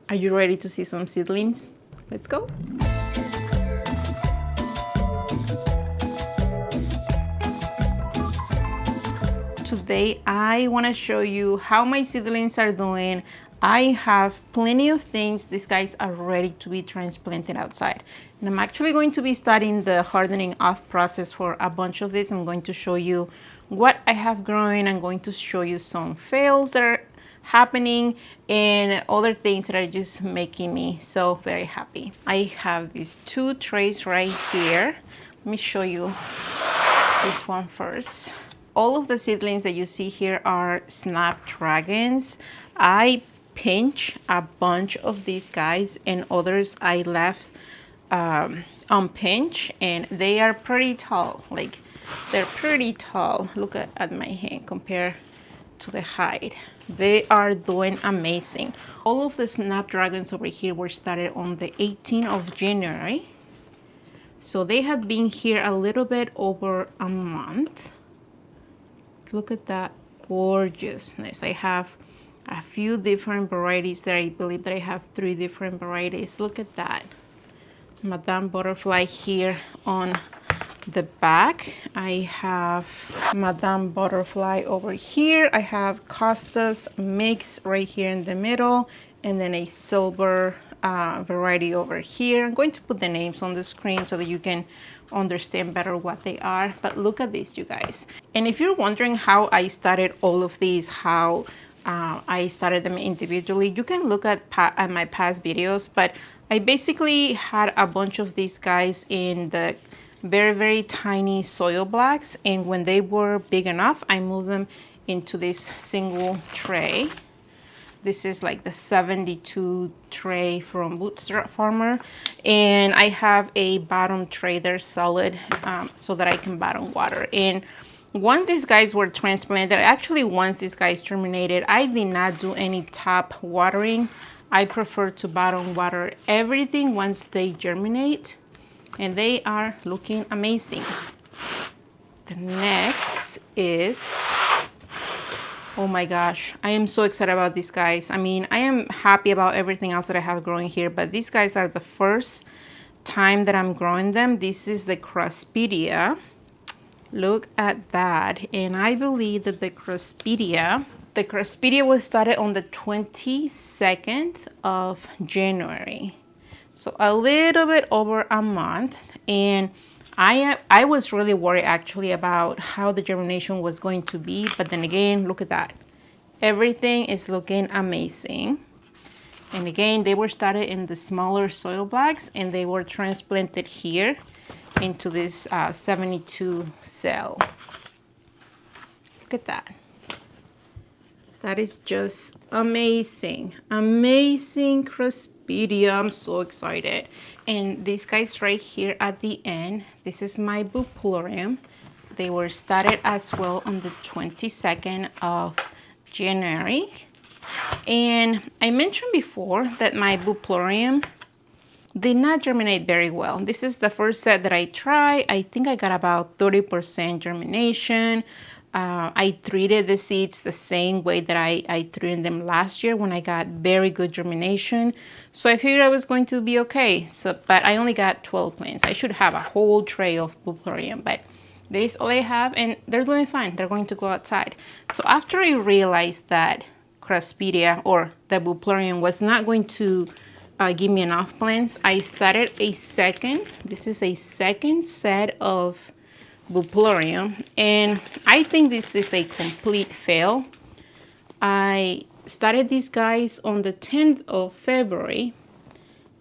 Are you ready to see some seedlings? Let's go. Today I want to show you how my seedlings are doing. I have plenty of things. These guys are ready to be transplanted outside. And I'm actually going to be starting the hardening off process for a bunch of this. I'm going to show you what I have growing. I'm going to show you some fails that are happening and other things that are just making me so very happy. I have these 2 trays right here. Let me show you this one first. All of the seedlings that you see here are snapdragons. I pinch a bunch of these guys and others I left unpinch, and they are pretty tall. Like, they're pretty tall. Look at my hand compared to the height. They are doing amazing. All of the snapdragons over here were started on the 18th of January. So they have been here a little bit over a month. Look at that gorgeousness. I have a few different varieties there. I believe that I have 3 different varieties. Look at that. Madame Butterfly here on the back. I have Madame Butterfly over here. I have Costas mix right here in the middle, and then a silver variety over here. I'm going to put the names on the screen so that you can understand better what they are. But look at this, you guys. And if you're wondering how I started all of these, how I started them individually, you can look at my past videos. But I basically had a bunch of these guys in the very, very tiny soil blocks, and when they were big enough, I moved them into this single tray. This is like the 72 tray from Bootstrap Farmer, and I have a bottom tray there solid so that I can bottom water. And once these guys were transplanted, actually once these guys germinated, I did not do any top watering. I prefer to bottom water everything once they germinate, and they are looking amazing. The next is, oh my gosh, I am so excited about these guys. I mean, I am happy about everything else that I have growing here, but these guys are the first time that I'm growing them. This is the craspedia. Look at that. And I believe that the craspedia was started on the 22nd of January. So a little bit over a month. And I was really worried actually about how the germination was going to be, but then again, look at that. Everything is looking amazing. And again, they were started in the smaller soil blocks, and they were transplanted here into this 72 cell. Look at that. That is just amazing. Amazing craspedia. I'm so excited. And these guys right here at the end, this is my bupleurum. They were started as well on the 22nd of January. And I mentioned before that my bupleurum did not germinate very well. This is the first set that I tried. I think I got about 30% germination. I treated the seeds the same way that I treated them last year when I got very good germination. So I figured I was going to be okay. But I only got 12 plants. I should have a whole tray of bupleurum, but this is all I have, and they're doing fine. They're going to go outside. So after I realized that craspedia or the bupleurum was not going to give me enough plants, I started a second. This is a second set of bupleurum, and I think this is a complete fail. I started these guys on the 10th of February,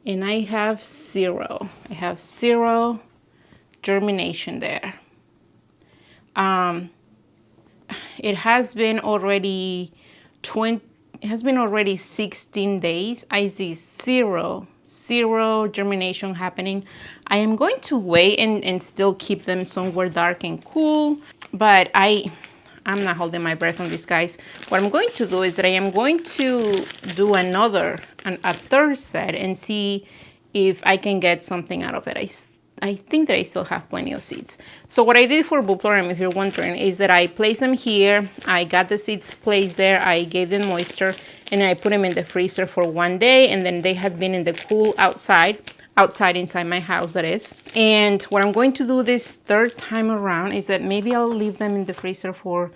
and I have zero. I have zero germination there. It has been already 16 days. I see zero germination happening. I am going to wait and still keep them somewhere dark and cool, but I'm not holding my breath on these guys. What I'm going to do is that I am going to do a third set and see if I can get something out of it. I think that I still have plenty of seeds. So what I did for bupleurum, if you're wondering, is that I placed them here. I got the seeds placed there. I gave them moisture, and I put them in the freezer for 1 day, and then they had been in the cool outside inside my house, that is. And what I'm going to do this third time around is that maybe I'll leave them in the freezer for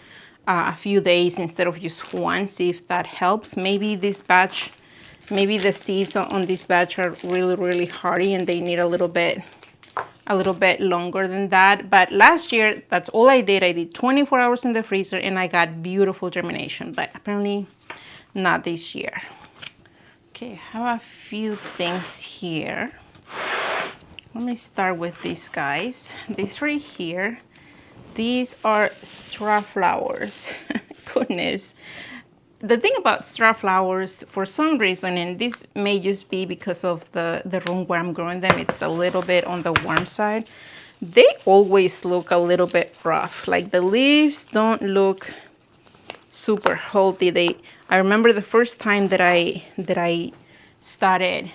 a few days instead of just one, see if that helps. Maybe this batch, maybe the seeds on this batch are really hardy and they need a little bit longer than that. But last year, that's all I did. I did 24 hours in the freezer and I got beautiful germination, but apparently not this year. Okay, I have a few things here. Let me start with these guys. This right here, these are strawflowers. Goodness. The thing about strawflowers, for some reason, and this may just be because of the room where I'm growing them, it's a little bit on the warm side. They always look a little bit rough. Like the leaves don't look super healthy. I remember the first time that I started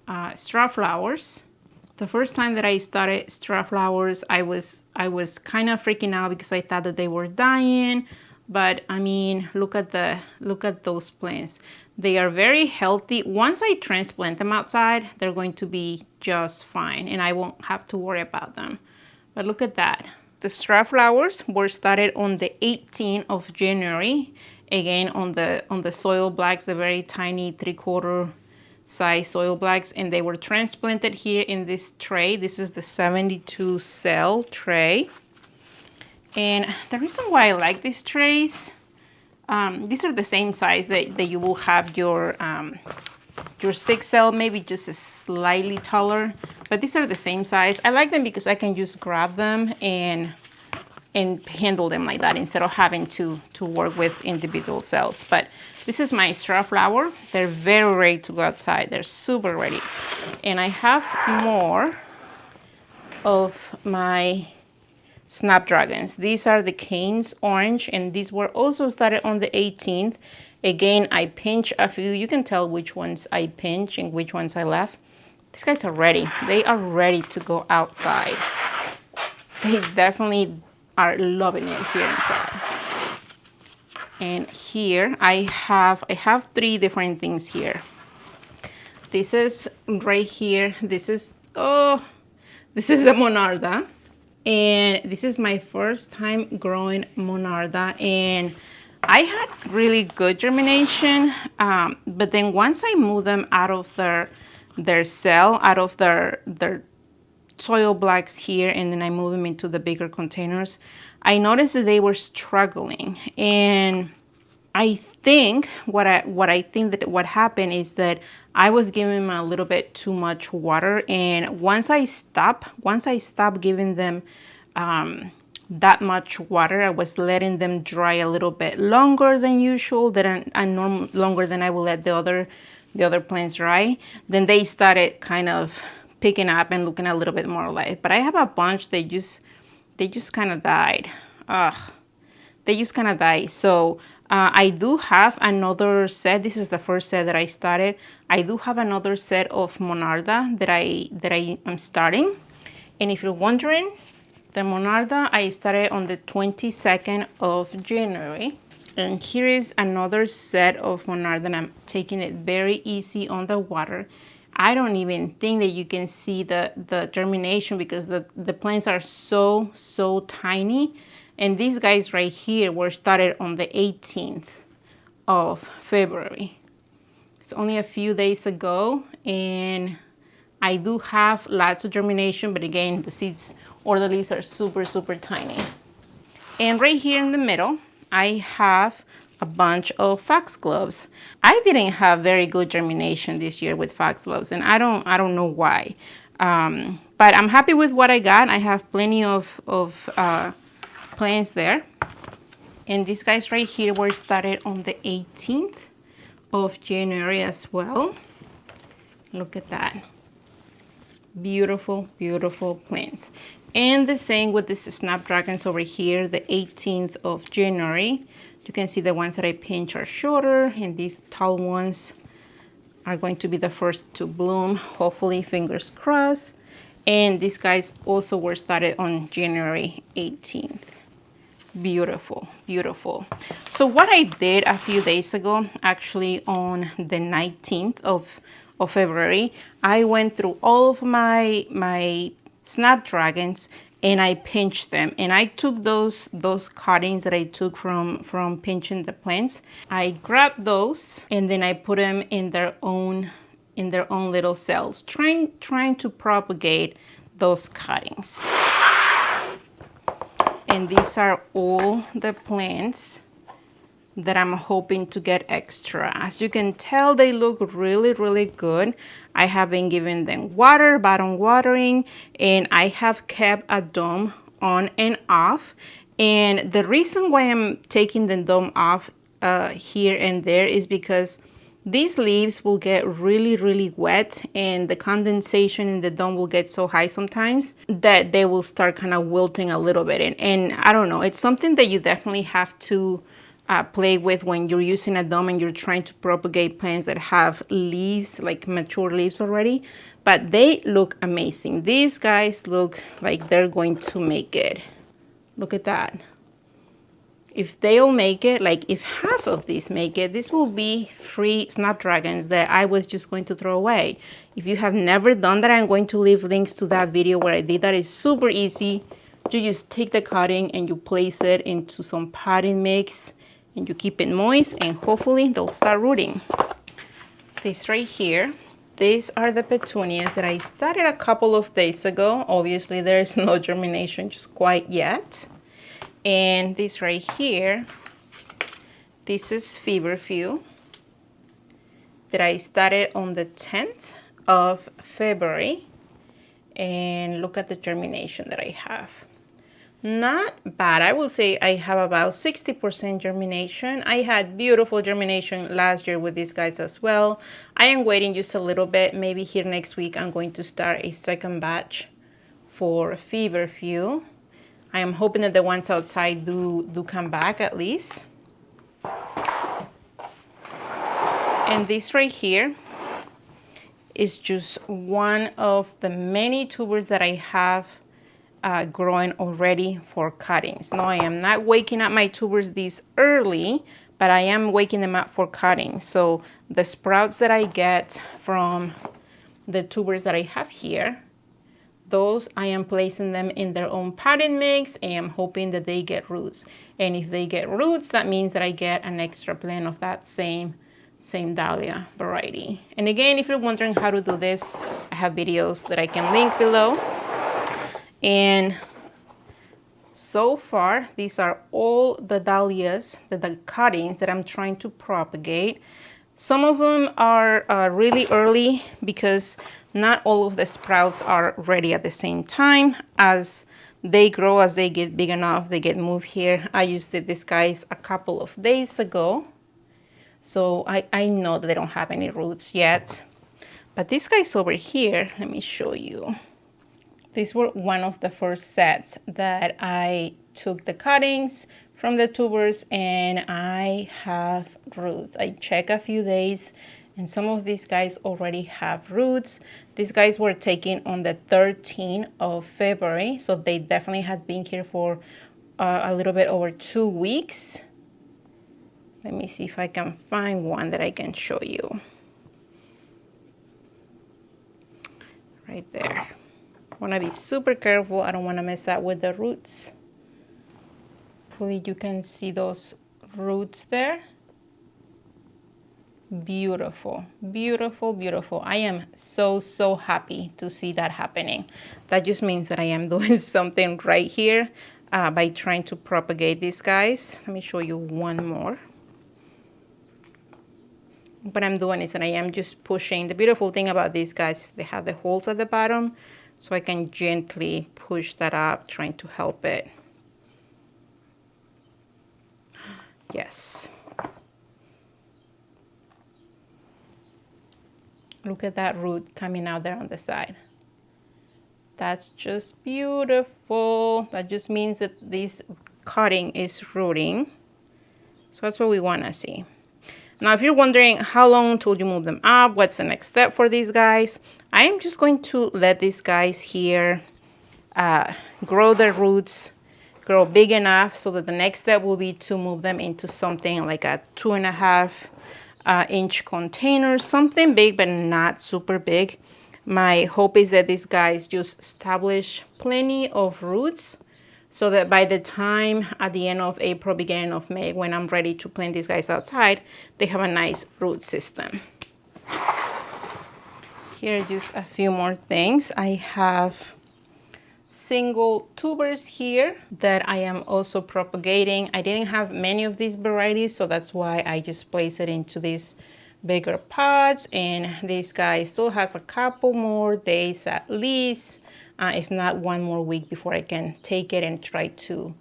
strawflowers. The first time that I started strawflowers, I was kind of freaking out because I thought that they were dying. But I mean, look at those plants. They are very healthy. Once I transplant them outside, they're going to be just fine, and I won't have to worry about them. But look at that. The strawflowers were started on the 18th of January. Again, on the soil blacks, the very tiny 3/4 size soil blacks, and they were transplanted here in this tray. This is the 72 cell tray. And the reason why I like these trays, these are the same size that you will have your 6 cell, maybe just a slightly taller, but these are the same size. I like them because I can just grab them and handle them like that instead of having to work with individual cells. But this is my strawflower. They're very ready to go outside. They're super ready. And I have more of my snapdragons. These are the Canes orange, and these were also started on the 18th. Again, I pinch a few. You can tell which ones I pinch and which ones I left. These guys are ready. They are ready to go outside. They definitely are loving it here inside. And here I have 3 different things here. This is right here. This is the Monarda. And this is my first time growing Monarda, and I had really good germination. But then once I moved them out of their cell, out of their soil blacks here, and then I moved them into the bigger containers, I noticed that they were struggling. And I think what happened is that I was giving them a little bit too much water, and once I stopped giving them that much water, I was letting them dry a little bit longer than usual, longer than I will let the other plants dry. Then they started kind of picking up and looking a little bit more alive. But I have a bunch that they just kind of died. They just kind of died. So I do have another set. This is the first set that I started. I do have another set of Monarda that I am starting. And if you're wondering, the Monarda I started on the 22nd of January. And here is another set of Monarda, and I'm taking it very easy on the water. I don't even think that you can see the germination because the plants are so tiny. And these guys right here were started on the 18th of February. It's only a few days ago, and I do have lots of germination, but again, the seeds or the leaves are super tiny. And right here in the middle, I have a bunch of foxgloves. I didn't have very good germination this year with foxgloves, and I don't know why. But I'm happy with what I got. I have plenty of plants there. And these guys right here were started on the 18th of January as well. Look at that. Beautiful plants. And the same with this snapdragons over here, the 18th of January. You can see the ones that I pinch are shorter, and these tall ones are going to be the first to bloom, hopefully, fingers crossed. And these guys also were started on January 18th. Beautiful, beautiful. So what I did a few days ago, actually on the 19th of February, I went through all of my snapdragons and I pinched them. And I took those cuttings that I took from pinching the plants. I grabbed those and then I put them in their own little cells, trying to propagate those cuttings. And these are all the plants that I'm hoping to get extra. As you can tell, they look really, really good. I have been giving them water, bottom watering, and I have kept a dome on and off. And the reason why I'm taking the dome off here and there is because these leaves will get really, really wet, and the condensation in the dome will get so high sometimes that they will start kind of wilting a little bit. And I don't know, it's something that you definitely have to play with when you're using a dome and you're trying to propagate plants that have leaves, like mature leaves already. But they look amazing. These guys look like they're going to make it. Look at that. If they'll make it, like if half of these make it, this will be free snapdragons that I was just going to throw away. If you have never done that, I'm going to leave links to that video where I did that. It's super easy. You just take the cutting and you place it into some potting mix and you keep it moist and hopefully they'll start rooting. This right here, these are the petunias that I started a couple of days ago. Obviously there's no germination just quite yet. And this right here, this is feverfew that I started on the 10th of February. And look at the germination that I have. Not bad. I will say I have about 60% germination. I had beautiful germination last year with these guys as well. I am waiting just a little bit. Maybe here next week I'm going to start a second batch for feverfew. I am hoping that the ones outside do come back at least. And this right here is just one of the many tubers that I have growing already for cuttings. No, I am not waking up my tubers this early, but I am waking them up for cutting. So the sprouts that I get from the tubers that I have here, those I am placing them in their own potting mix and I'm hoping that they get roots. And if they get roots, that means that I get an extra plant of that same dahlia variety. And again, if you're wondering how to do this, I have videos that I can link below. And so far, these are all the dahlias, the cuttings that I'm trying to propagate. Some of them are really early because not all of the sprouts are ready at the same time. As they grow, as they get big enough, they get moved here. I used this guys a couple of days ago. So I know that they don't have any roots yet. But these guys over here, let me show you. These were one of the first sets that I took the cuttings from the tubers and I have roots. I check a few days and some of these guys already have roots. These guys were taken on the 13th of February, so they definitely had been here for a little bit over 2 weeks. Let me see if I can find one that I can show you. Right there. I want to be super careful. I don't want to mess up with the roots. Hopefully you can see those roots there. Beautiful, beautiful, beautiful. I am so happy to see that happening. That just means that I am doing something right here by trying to propagate these guys. Let me show you one more. What I'm doing is that I am just pushing. The beautiful thing about these guys, they have the holes at the bottom, so I can gently push that up, trying to help it. Yes. Look at that root coming out there on the side. That's just beautiful. That just means that this cutting is rooting. So that's what we want to see. Now, if you're wondering how long until you move them up, what's the next step for these guys, I am just going to let these guys here grow their roots, grow big enough so that the next step will be to move them into something like a 2.5 inch container, something big but not super big. My hope is that these guys just establish plenty of roots so that by the time at the end of April, beginning of May, when I'm ready to plant these guys outside, they have a nice root system. Here are just a few more things. I have single tubers here that I am also propagating. I didn't have many of these varieties, so that's why I just place it into these bigger pots. And this guy still has a couple more days at least, if not one more week before I can take it and try to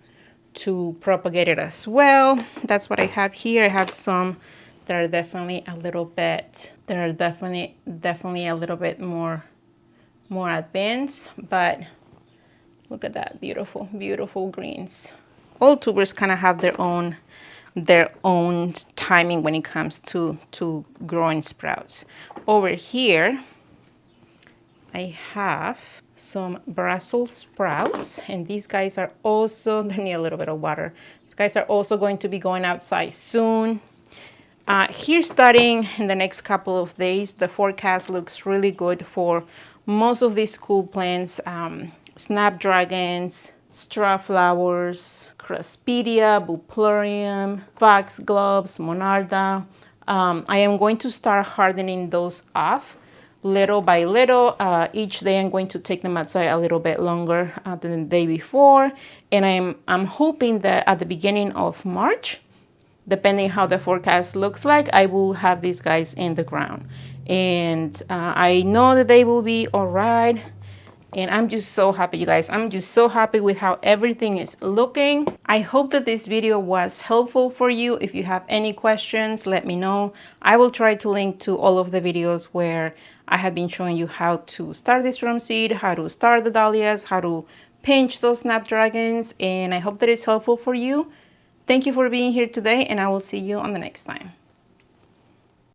propagate it as well. That's what I have here. I have some that are definitely a little bit, definitely a little bit more advanced, but look at that, beautiful, beautiful greens. All tubers kind of have their own timing when it comes to growing sprouts. Over here, I have some Brussels sprouts, and these guys are also, they need a little bit of water. These guys are also going to be going outside soon. Here, starting in the next couple of days, the forecast looks really good for most of these cool plants. Snapdragons, strawflowers, craspedia, bupleurum, foxgloves, monarda. I am going to start hardening those off little by little. Each day I'm going to take them outside a little bit longer than the day before. And I'm hoping that at the beginning of March, depending how the forecast looks like, I will have these guys in the ground. And I know that they will be all right. And I'm just so happy, you guys. I'm just so happy with how everything is looking. I hope that this video was helpful for you. If you have any questions, let me know. I will try to link to all of the videos where I have been showing you how to start this from seed, how to start the dahlias, how to pinch those snapdragons. And I hope that it's helpful for you. Thank you for being here today, and I will see you on the next time.